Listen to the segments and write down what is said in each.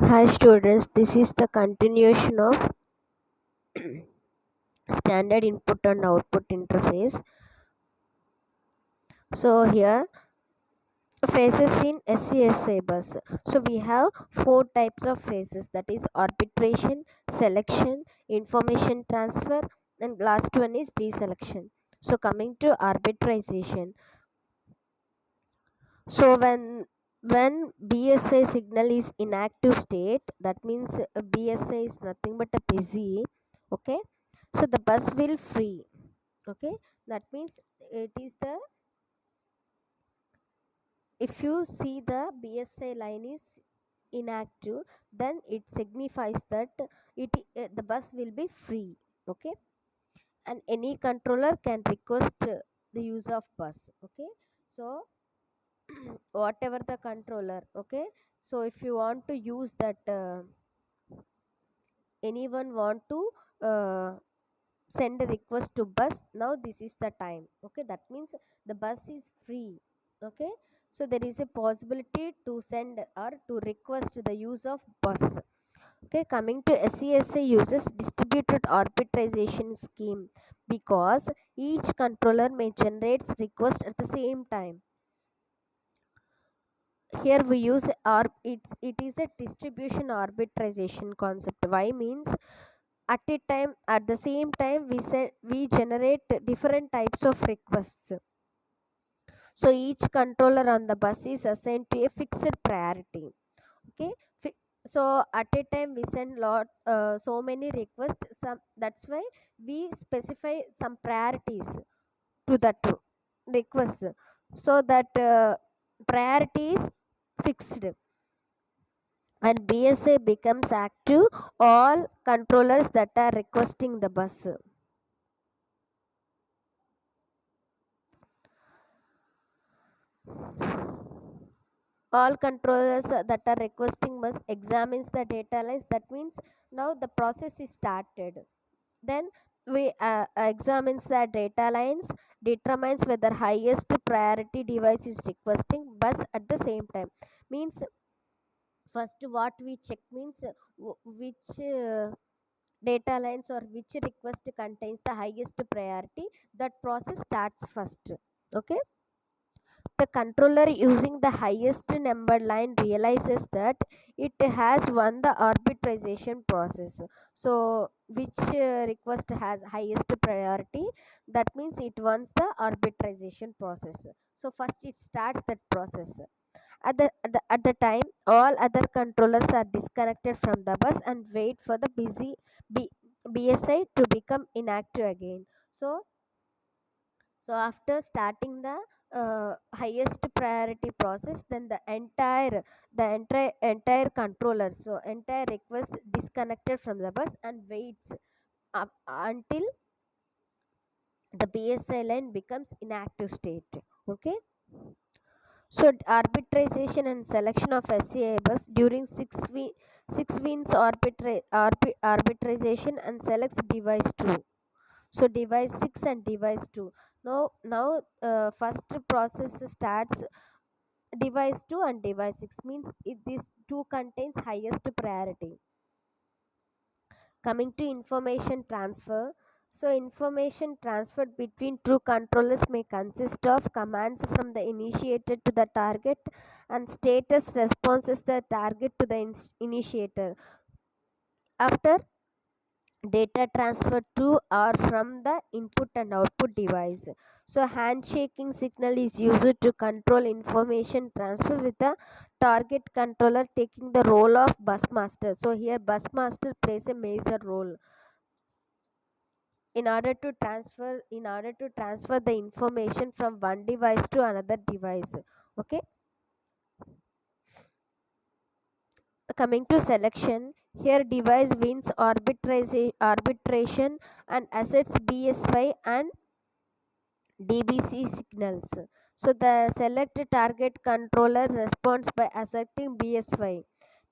Hi students, this is the continuation of standard input and output interface. So here phases in SCSI bus. So we have four types of phases, that is arbitration, selection, information transfer, and last one is deselection. So coming to arbitration. So when BSI signal is inactive state, that means BSI is nothing but a busy. Okay, so the bus will free. Okay, that means it is the, if you see the BSI line is inactive, then it signifies that the bus will be free. Okay, and any controller can request the use of bus. Okay, so whatever the controller, okay, so if you want to use that, anyone want to send a request to bus, now this is the time. Okay, that means the bus is free. Okay, so there is a possibility to send or to request the use of bus. Okay, coming to SCSA uses distributed arbitration scheme because each controller may generate request at the same time. Here we use it is a distribution arbitration concept. Why means at a time, at the same time we generate different types of requests. So each controller on the bus is assigned to a fixed priority. Okay, so at a time we send so many requests, some, that's why we specify some priorities to that request, so that priority is fixed. When BSA becomes active, all controllers that are requesting the bus, all controllers that are requesting must examines the data lines. That means now the process is started. Then we examines the data lines, determines whether highest priority device is requesting bus at the same time. Means first what we check means which data lines or which request contains the highest priority. That process starts first. Okay, the controller using the highest number line realizes that it has won the arbitration process. So which request has highest priority, that means it wants the arbitration process. So first it starts that process. At the time, all other controllers are disconnected from the bus and wait for the BSI to become inactive again. So after starting the highest priority process, then the entire controller, so entire request disconnected from the bus and waits up until the BSI line becomes inactive state. Okay, so arbitration and selection of SCI bus during 6 wins arbitration and selects device 2. So device 6 and device 2. Now first process starts device 2 and device 6, means this 2 contains highest priority. Coming to information transfer. So information transferred between two controllers may consist of commands from the initiator to the target and status responses the target to the initiator. After data transfer to or from the input and output device. So handshaking signal is used to control information transfer with the target controller taking the role of bus master. So here bus master plays a major role in order to transfer the information from one device to another device. Okay, coming to selection. Here device wins arbitration and assets BSY and DBC signals. So the select target controller responds by asserting BSY.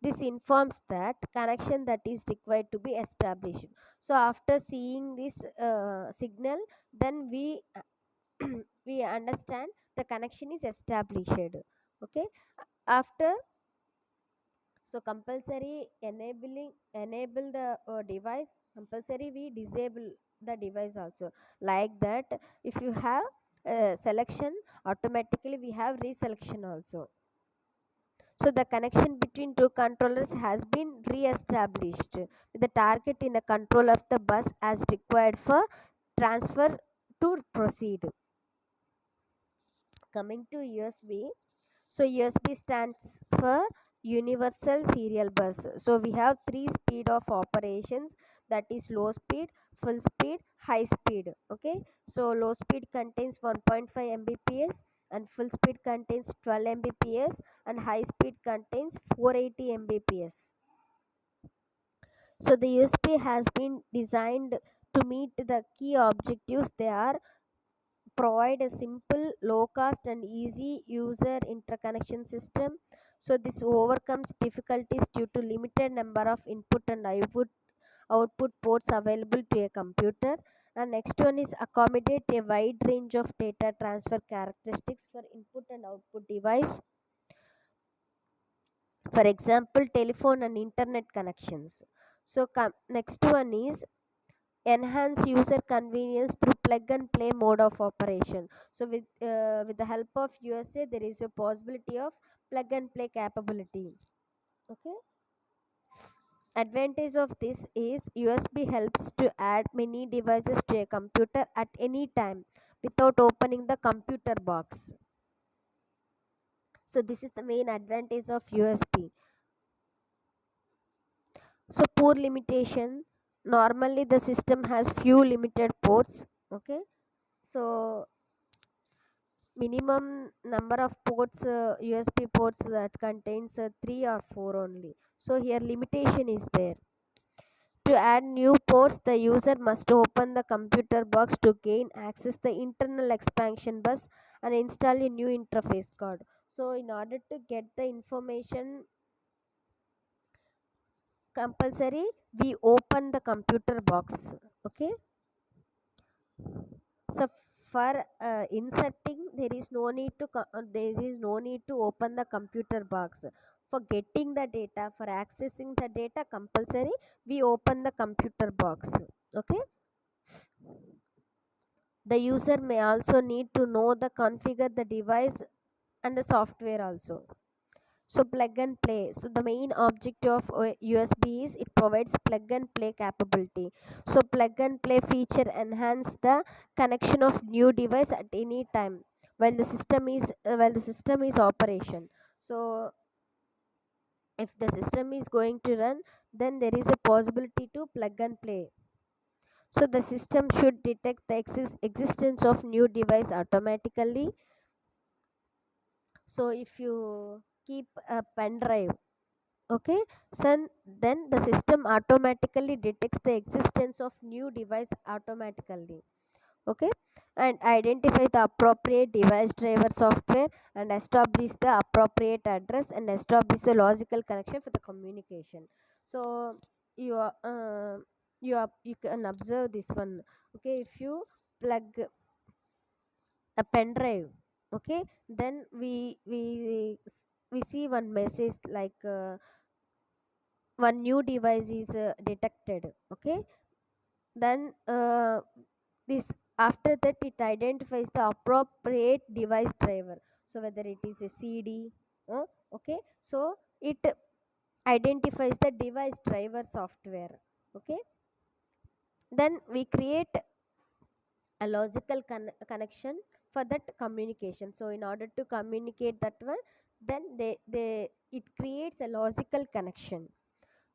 This informs that connection that is required to be established. So after seeing this signal, then we we understand the connection is established. Okay, after, So compulsory enable the device, compulsory we disable the device also. Like that, if you have selection, automatically we have reselection also. So the connection between two controllers has been re-established with the target in the control of the bus as required for transfer to proceed. Coming to USB, so USB stands for universal serial bus. So we have three speed of operations, that is low speed, full speed, high speed. Okay, so low speed contains 1.5 mbps and full speed contains 12 mbps and high speed contains 480 mbps. So the USB has been designed to meet the key objectives. They are provide a simple, low cost and easy user interconnection system. So this overcomes difficulties due to limited number of input and output ports available to a computer. And next one is accommodate a wide range of data transfer characteristics for input and output device. For example, telephone and internet connections. So next one is enhance user convenience through plug and play mode of operation. So with the help of USA, there is a possibility of plug and play capability. Okay. Advantage of this is USB helps to add many devices to a computer at any time without opening the computer box. So this is the main advantage of USB. So poor limitation. Normally the system has few limited ports. Okay. So minimum number of ports, USB ports that contains 3 or 4 only. So here limitation is there. To add new ports, the user must open the computer box to gain access the internal expansion bus and install a new interface card. So in order to get the information compulsory, we open the computer box. Okay. So for inserting, there is no need to open the computer box. For getting the data, for accessing the data compulsory, we open the computer box. Okay. The user may also need to know the configure the device and the software also. So plug and play. So the main objective of USB is it provides plug and play capability. So plug and play feature enhance the connection of new device at any time while the system is operation. So if the system is going to run, then there is a possibility to plug and play. So the system should detect the existence of new device automatically. So if you keep a pen drive, okay, so then the system automatically detects the existence of new device automatically. Okay, and identify the appropriate device driver software and establish the appropriate address and establish the logical connection for the communication. So you are you can observe this one. Okay, if you plug a pen drive, okay, then we see one message like one new device is detected. Okay, then this after that it identifies the appropriate device driver, so whether it is a CD, okay, so it identifies the device driver software. Okay, then we create a logical connection for that communication. So in order to communicate that one, then they it creates a logical connection.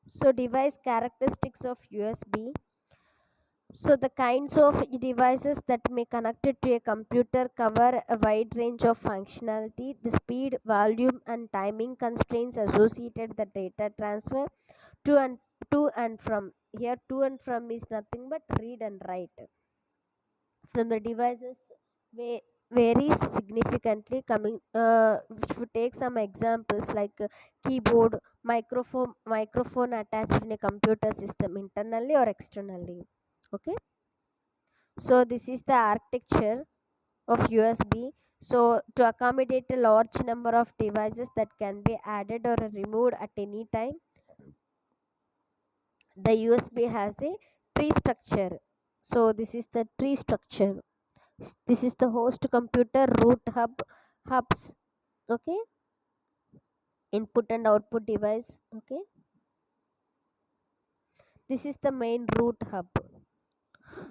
So device characteristics of USB. So the kinds of devices that may connected to a computer cover a wide range of functionality. The speed, volume and timing constraints associated the data transfer to and from. Here to and from is nothing but read and write. So the devices varies significantly. If you take some examples like keyboard, microphone attached in a computer system internally or externally. Okay, so this is the architecture of USB. So to accommodate a large number of devices that can be added or removed at any time, the USB has a tree structure. So this is the tree structure. This is the host computer, root hubs, okay, input and output device, okay. This is the main root hub.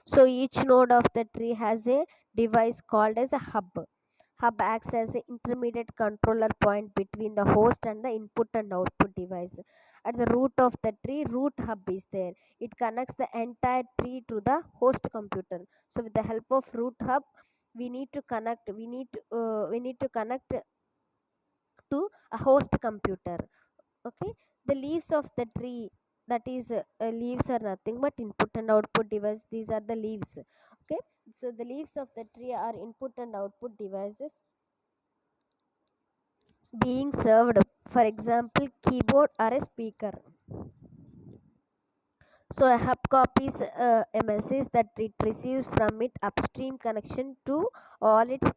So each node of the tree has a device called as a hub. Hub acts as an intermediate controller point between the host and the input and output device. At the root of the tree, root hub is there. It connects the entire tree to the host computer. So with the help of root hub, we need to connect to a host computer. Okay, the leaves of the tree, that is leaves are nothing but input and output device. These are the leaves. Okay, so the leaves of the tree are input and output devices being served, for example keyboard or a speaker. So a hub copies a message that it receives from its upstream connection to all its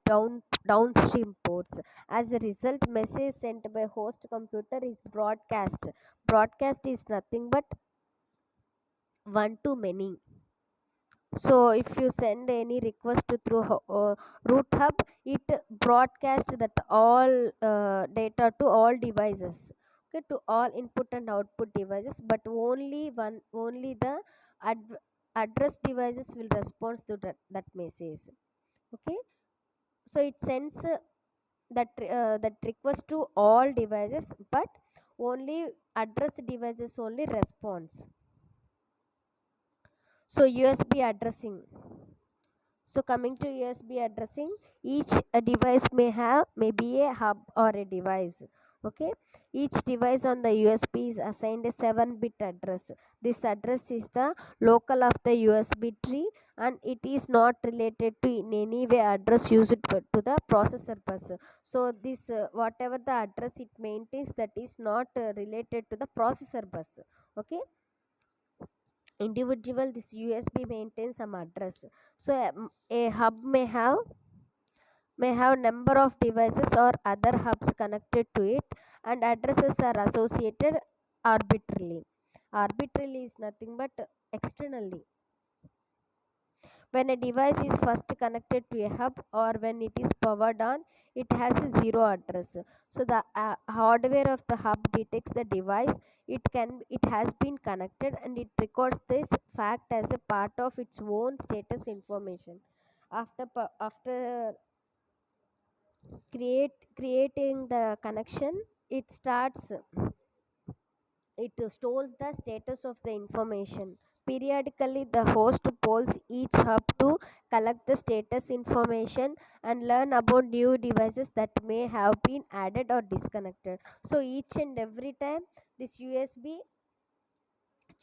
downstream ports. As a result, message sent by host computer is broadcast. Broadcast is nothing but one to many. So if you send any request through root hub, it broadcasts that all data to all devices, okay, to all input and output devices, but only the ad- address devices will respond to that message. Okay, so it sends that request to all devices, but only address devices only responds. So USB addressing. So coming to USB addressing, each device may have maybe a hub or a device. Okay, each device on the USB is assigned a 7-bit address. This address is the local of the USB tree, and it is not related to in any way address used to the processor bus. So this whatever the address it maintains, that is not related to the processor bus. Okay, individual this USB maintains some address. So a hub may have number of devices or other hubs connected to it, and addresses are associated arbitrarily. Arbitrarily is nothing but externally. When a device is first connected to a hub or when it is powered on, it has a zero address. So the hardware of the hub detects the device. It has been connected, and it records this fact as a part of its own status information. After creating the connection, it starts it stores the status of the information. Periodically, the host polls each hub to collect the status information and learn about new devices that may have been added or disconnected. So, each and every time, this USB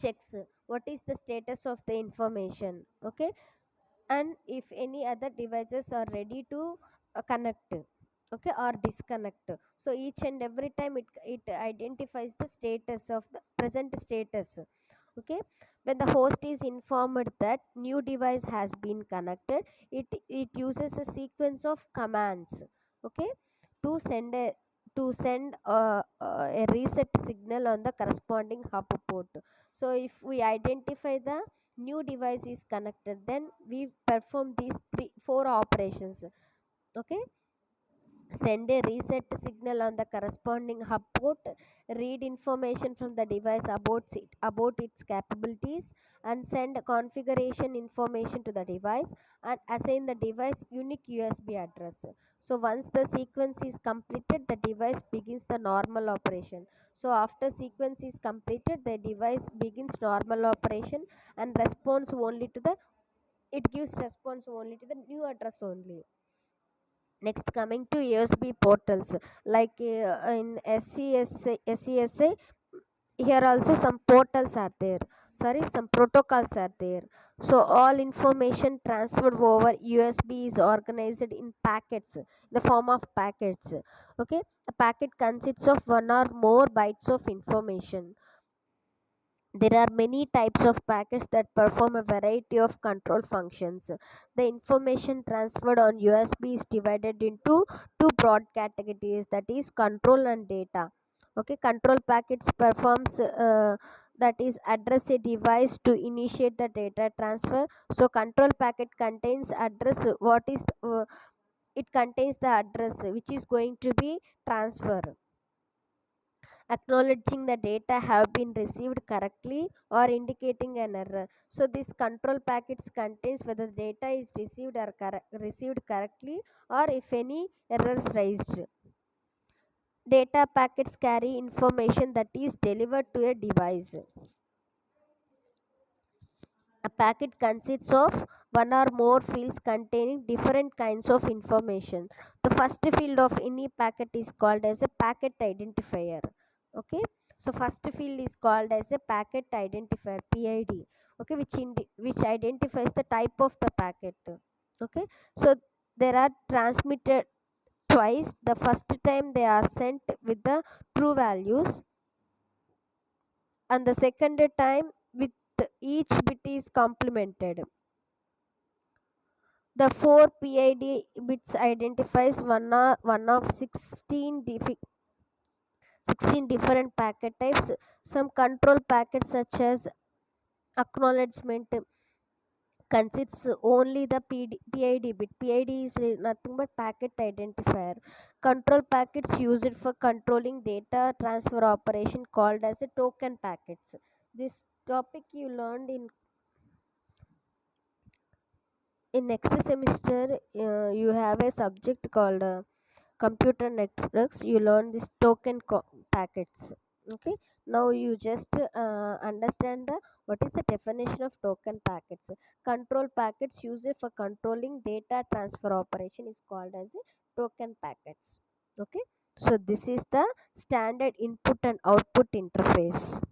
checks what is the status of the information. Okay, and if any other devices are ready to connect, okay, or disconnect. So each and every time it identifies the status of the present status. Okay, when the host is informed that new device has been connected, it uses a sequence of commands, okay, to send a reset signal on the corresponding hub port. So if we identify the new device is connected, then we perform these three four operations. Okay, send a reset signal on the corresponding hub port, read information from the device about its capabilities, and send configuration information to the device, and assign the device unique USB address. So once the sequence is completed, the device begins the normal operation. So after sequence is completed, the device begins normal operation and responds only to the it gives response only to the new address only. Next, coming to USB portals, like in SCSA, here also some portals are there. Sorry, some protocols are there. So all information transferred over USB is organized in packets, the form of packets. Okay, a packet consists of one or more bytes of information. There are many types of packets that perform a variety of control functions. The information transferred on USB is divided into two broad categories, that is control and data. Okay, control packets performs that is address a device to initiate the data transfer. So control packet contains address what is it contains the address which is going to be transferred, acknowledging the data have been received correctly or indicating an error. So this control packets contains whether data is received or received correctly or if any errors raised. Data packets carry information that is delivered to a device. A packet consists of one or more fields containing different kinds of information. The first field of any packet is called as a packet identifier. Okay, so first field is called as a packet identifier PID. Okay, which identifies the type of the packet. Okay, so there are transmitted twice. The first time they are sent with the true values, and the second time with each bit is complemented. The four PID bits identifies one of 16 different packet types. Some control packets such as acknowledgement consists only the PID bit. PID is nothing but packet identifier. Control packets used for controlling data transfer operation called as a token packets. This topic you learned in next semester. You have a subject called computer networks. You learn this packets. Okay, now you just understand what is the definition of token packets. Control packets used for controlling data transfer operation is called as token packets. Okay, so this is the standard input and output interface.